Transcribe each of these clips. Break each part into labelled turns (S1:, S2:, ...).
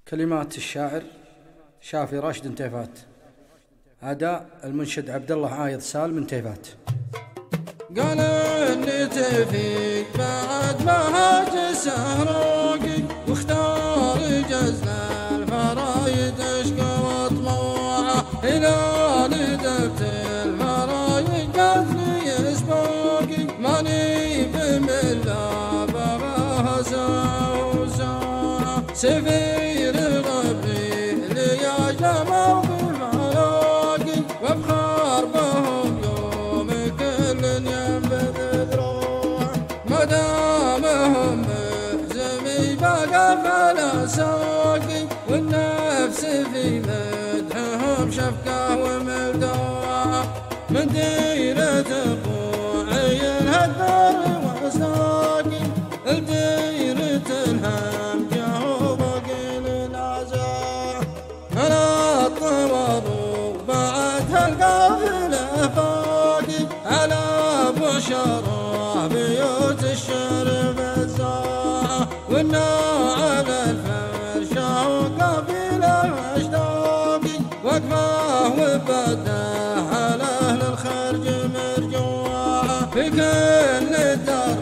S1: كلمات الشاعر شافي راشد تيفات. أداء المنشد عبد الله عايض سال من تيفات.
S2: قال اني تفيق بعد ما هاج سهروقي واختار جزل الفرايد اشقى وطموعه الى ندبت الفرايد قتلي يسبوقي ماني بملا بغاها ساعة سفير غبري لي اجمع بالملاقي وافخار بهم يوم كل ينبذ ذروع مدامهم مهزمي بقى فلا ساقي والنفس في مدحهم شفقه وملدوع من ديرة قوعي الهدار وساقي الديرة الهم جاهو باقي للعزاء أنا الطمر بعدها القافلة باقي على بشرة بيوت الشرف الزاعة والنا على الفرشة وقافلة أشتاقي وقفه وبده على أهل الخرج مرجوعة في كل دار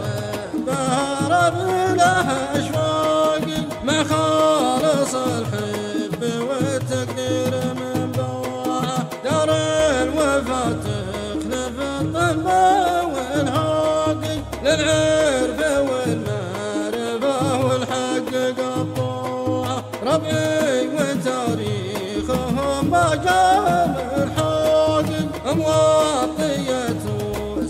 S2: بهرب له أشواقي مع خالص الحب والتقدير من بواعة دار الوفا تخلف الطلب والهاقي للعرف والمعرفة والحق قطوعة ربعي وتاريخهم ما جاب الحاقي موطية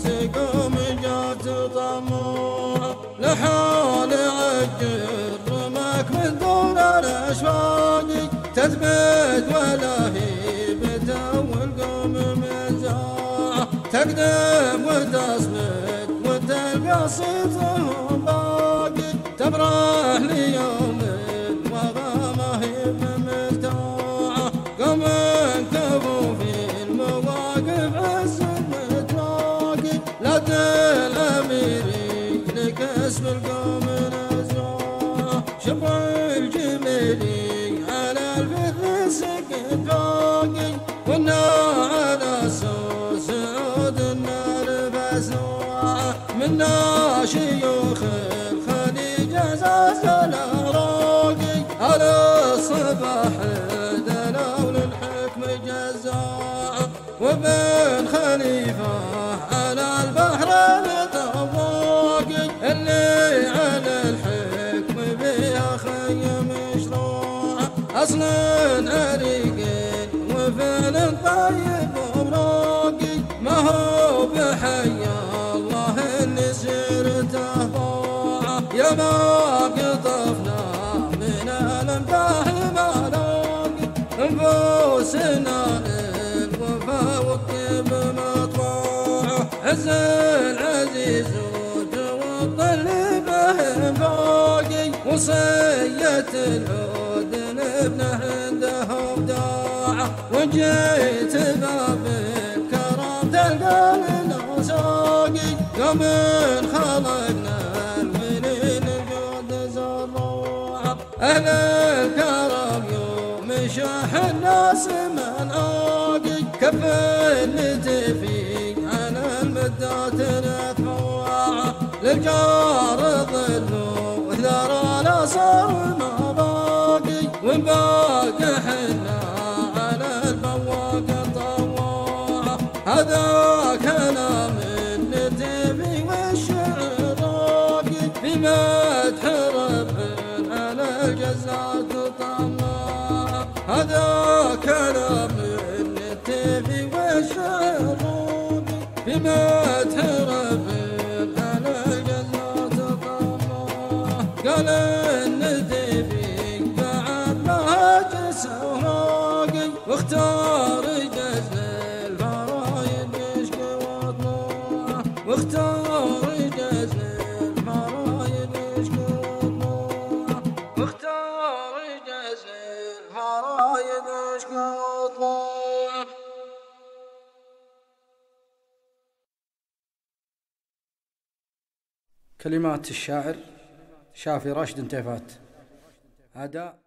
S2: سقوم جات طموعة لحال عجر رماك من دون الأشواق تثبت ولا هيبة والقوم مزاعة تقدم وتصمت وتلقى صيتهم باقي تبرح ليوم وغامه مرتاعة قوم كفوا في المواقف عز المتلاقي لا الأميري لك اسم القوم نزوعة شبع الجميلي على الفث سكت باقي والنا على سوس عود النار فسوعة منا شيوخ الخليج زلزل راقي على الصباح دلوا للحكم جزاعة وبن خليفة على البحر الطواقي اللي على الحكم بها خيم مشروعة أصل عريق وفعل طيب ومراقي ما هو بحي الله اللي سيرته ضاعة يا ما قطفنا من الامداح ملاقي انفسنا للوفا والطيب مطبوعة عز العزيز وتوطن به باقي وصية العود لابنه عنده وداعة وجيت باب الكرم تلقى لنا ساقي يوم خلقنا المنين الجود زروعة أهل الكرم يوم شاح الناس من آقي كفن تفيق على المدات نفواعة للجار ظلوا وثرى الأصر ما باقي والباقي حنا على البواق طواعة هذا كلام النتبي والشعر راقي في مدح رب على الجزات طماعة هذا كلام النتبي والشعر راقي في مدح رب على الجزات طماعة قال النتبي بعد ما هاج سهراقي واختار جزل الفرايد يشكي وطموعه واختار جزل الفرايد يشكي وطموعه واختار جزل الفرايد يشكي وطموعه.
S1: كلمات الشاعر شافي راشد تيفات. أداء